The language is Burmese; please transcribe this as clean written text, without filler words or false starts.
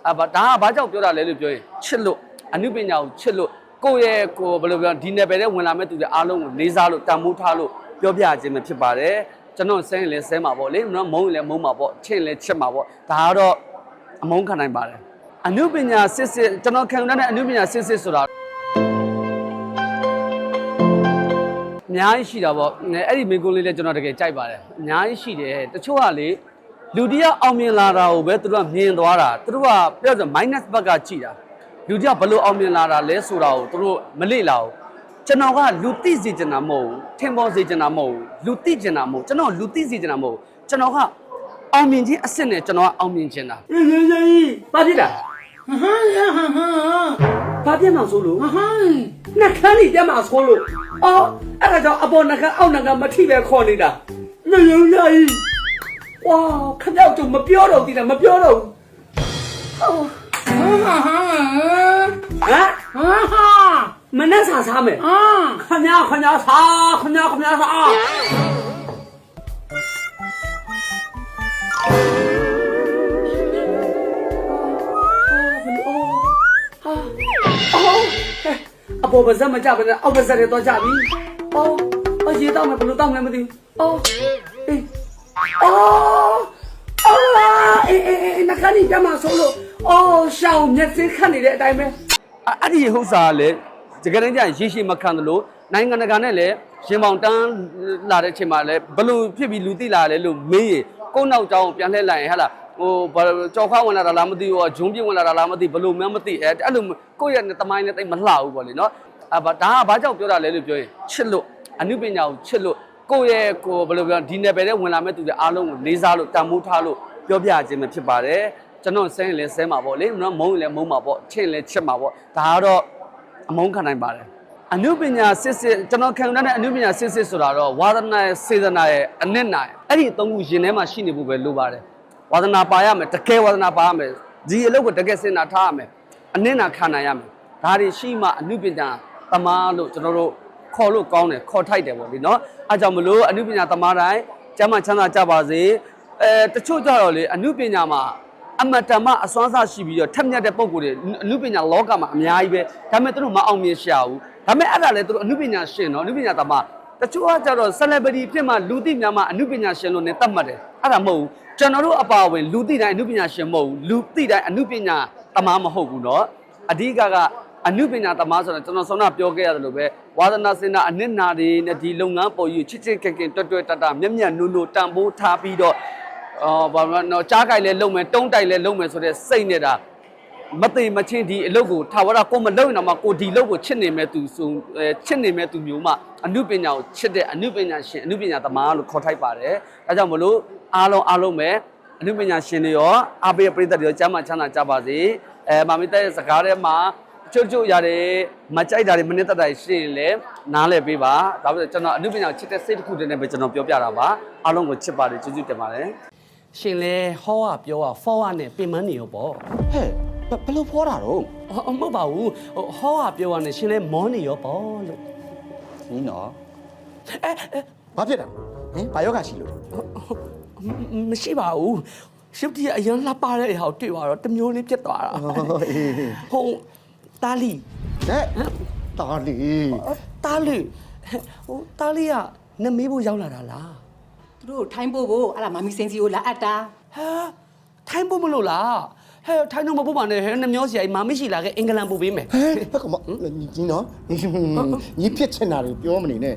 ဒါကဘာကြောင့်ပြောတာလဲလို့ပြောရင်ချစ်လို့အနုပညာကိုချစ်လို့ကိုယ့်ရဲ့ကိုဘယ်လိုပြောဒီနယ်ပယ်ထဲဝင်လာမဲ့သူတွေအားလုံးကိုလေးစားလို့တန်ဖိုးထားလို့ပြောပြခြင်းပဲဖြစ်ပါတယ်ကျွန်တော်ဆဲရင်လည်းဆဲမှာပေါ့လေနော်မုန်းရင်လည်းမုန်းမှာပေါ့ချစ်ရင်လည်းချစ်မှာပေါ့ဒါကတော့အမုန်းခံနိုင်ပါတယ်အနုပညာစစ်ကျွန်တော်ခံတဲ့အနုပညာစစ်ဆိုတာအများကြီးရှိတာပေါ့အဲ့ဒီမိကုန်းလေးလည်းကျွန်တော်တကယ်ကြိုက်ပါတယ်အများကြီးရှိတယ်တချို့ကလေလူတယောက်အောင်မြင်လာတာကိုပဲသူတို့ကမြင်သွားတာသူတို့ကပြောဆို minus ဘက်ကကြည့်တာလူတယောက်ဘလို့အောင်မြင်လာတာလဲဆိုတာကိုသူတို့မလေ့လာဘူးကျွန်တော်ကလူသိစေချင်တာမဟုတ်ဘူးထင်ပေါ်စေချင်တာမဟုတ်ဘူးလူသိချင်တာမဟုတ်ကျွန်တော်လူသိစေချင်တာမဟုတ်ကျွန်တော်ကအောင်မြင်ခြင်းအစစ်နဲ့ကျွန်တော်ကအောင်မြင်ခြင်းတာဘာဖြစ်လဲဘာပြမဆိုလို့နှက်ခမ်းကြီးပြမဆိုလို့အော်အဲ့ဒါကြောင့်အပေါ်နှက်ခမ်းအောက်နှက်ခမ်းမထိပဲခေါ်နေတာညညကြီးဝါခမောက်တို့မပြောတော့သေးတယ်မပြောတော့မနဲ့စားမယ်ခမစားခမစားအပေါ်ပါဇက်မကြပါနဲ့အောက်ပါဇက်တွေတော့ကြပြီအော်ရေတောက်မယ်ဘယ်လိုတောက်လဲမသိဘူးနှခမ်းကြီးပြမဆိုလို့ရှောင်းမျက်စိခတ်နေတဲ့အတိုင်းပဲအဲ့ဒီဟုတ်စားလေတကယ်တမ်းကျရင်ရေရှည်မခံသလိုနိုင်ငံတကာနဲ့လည်းရင်ပေါင်တန်းလာတဲ့အချိန်မှာလည်းဘလို့ဖြစ်ပြီးလူသိလာလဲလို့မေးရင်ကိုယ့်နောက်ကြောင်းပြန်လှည့်လိုက်ရင်ဟာလားကြောက်ခါဝင်လာတာလားမသိဘူးဂျုံပြင်းဝင်လာတာလားမသိဘလို့မှမသိအဲ့လိုကိုယ့်ရဲ့တမိုင်းနဲ့တိတ်မလှဘူးပေါ့လေနော်ဒါကဘာကြောင့်ပြောတာလဲလို့ပြောရင်ချစ်လို့အနုပညာကိုချစ်လို့ကိုယ့်ရဲ့ကိုဘယ်လိုပြောဒီနယ်ပယ်ထဲဝင်လာမဲ့သူတွေအားလုံးကိုလေးစားလို့တန်ဖိုးထားလို့ပြောပြခြင်းပဲဖြစ်ပါတယ်ကျွန်တော်ဆဲရင်လည်းဆဲမှာပေါ့လေနော်မုန်းရင်လည်းမုန်းမှာပေါ့ချစ်ရင်လည်းချစ်မှာပေါ့ဒါကတော့အမုန်းခံနိုင်ပါတယ်အနုပညာစစ်ကျွန်တော်ခံတဲ့အနုပညာစစ်ဆိုတာတော့ဝါဒနာရဲ့စေတနာရဲ့အနစ်နာရဲ့အဲ့ဒီအသုံးခုရင်ထဲမှာရှိနေဖို့ပဲလိုပါတယ်ဝါဒနာပါရမယ်တကယ်ဝါဒနာပါရမယ်ဒီအလုပ်ကိုတကယ်စဉ်းစားထားရမယ်အနစ်နာခံနိုင်ရမယ်ဒါတွေရှိမှအနုပညာသမားလို့ကျွန်တော်တို့ခေါ်လို့ကောင်းတယ်ခေါ်ထိုက်တယ်ပေါ့လေနော်အားကြောင့်မလို့အနုပညာသမားတိုင်းကျမ်းမာချမ်းသာကြပါစေတချို့ကြတော့လေအနုပညာမှာအမတမအစွမ်းစားရှိပြီးတော့ထက်မြက်တဲ့ပုံကိုယ်တွေအနုပညာလောကမှာအများကြီးပဲဒါပေမဲ့သူတို့မအောင်မြင်ရှာဘူးဒါပေမဲ့အဲ့ဒါလည်းသူတို့အနုပညာရှင်နော်အနုပညာသမားတချို့ကကြတော့ celebrity ဖြစ်မှလူသိများမှအနုပညာရှင်လို့ねတတ်မှတ်တယ်အဲ့ဒါမဟုတ်ဘူးကျွန်တော်တို့အပါအဝင်လူသိတိုင်းအနုပညာရှင်မဟုတ်ဘူးလူသိတိုင်းအနုပညာသမားမဟုတ်ဘူးเนาะအဓိကအနုပညာသမားဆိုတော့ကျွန်တော်ဆောင်းပြောခဲ့ရတယ်လို့ပဲဝါသနာစင်တာအနစ်နာတွေနဲ့ဒီလုပ်ငန်းပေါ်ယူချစ်ချစ်ခင်ခင်တွတ်တွတ်တတ်တာမျက်မျက်နုနုတန်ဖိုးထားပြီးတော့ဘာမှတော့ကြားကြိုက်လဲလုံမယ်တုံးတိုက်လဲလုံမယ်ဆိုတဲ့စိတ်နဲ့ဒါမသိမချင်းဒီအလုပ်ကိုထာဝရကိုမလုံရင်တော့မှကိုဒီလုပ်ကိုချစ်နေမဲ့သူဆိုချစ်နေမဲ့သူမျိုးမှအနုပညာကိုချစ်တဲ့အနုပညာရှင်အနုပညာသမားလို့ခေါ်ထိုက်ပါတယ်ဒါကြောင့်မလို့အားလုံးပဲအနုပညာရှင်တွေရောအားပေးပရိသတ်တွေရောကျမ်းမာချမ်းသာကြပါစေမာမီတဲ့စကားထဲမှာချို့ရတယ်မကြိုက်တာတွေမနစ်သက်တာရှိရင်လည်းနားလည်ပေးပါဒါပေမဲ့ကျွန်တော်အနုပညာချစ်တဲ့စိတ်တစ်ခုတည်းနဲ့ပဲကျွန်တော်ပြောပြတာပါအားလုံးကိုချစ်ပါတယ်ကျေးဇူးတင်ပါတယ်ရှင်လေဟောကပြောကဖောကနဲ့ပင်မနေရောပေါ့ဟဲ့ဘယ်လိုဖောတာတော့မဟုတ်ပါဘူးဟောကပြောကနေရှင်လေမောနေရောပေါ့လို့ဒီနော်ဘာဖြစ်တာဘာယောဂရှိလို့မရှိပါဘူးရှုပ်တီအရင်လှပတဲ့အဟာတွေ့သွားတော့တမျိုးလေးပြတ်သွားတာဟုတ်တာလီတာလီတာလီကနမေးဖို့ရောက်လာတာလားသူတို့ထိုင်းဖို့အဲ့ဒါမမီစင်စီကိုလာအပ်တာထိုင်းဖို့မလို့လားထိုင်းတော့မဖို့ပါနဲ့နှမျောစရာမမရှိလာခဲ့အင်္ဂလန်ပို့ပေးမယ်ဘက်ကမညီနော်ညီဖြစ်ချင်တာတွေပြောမနေနဲ့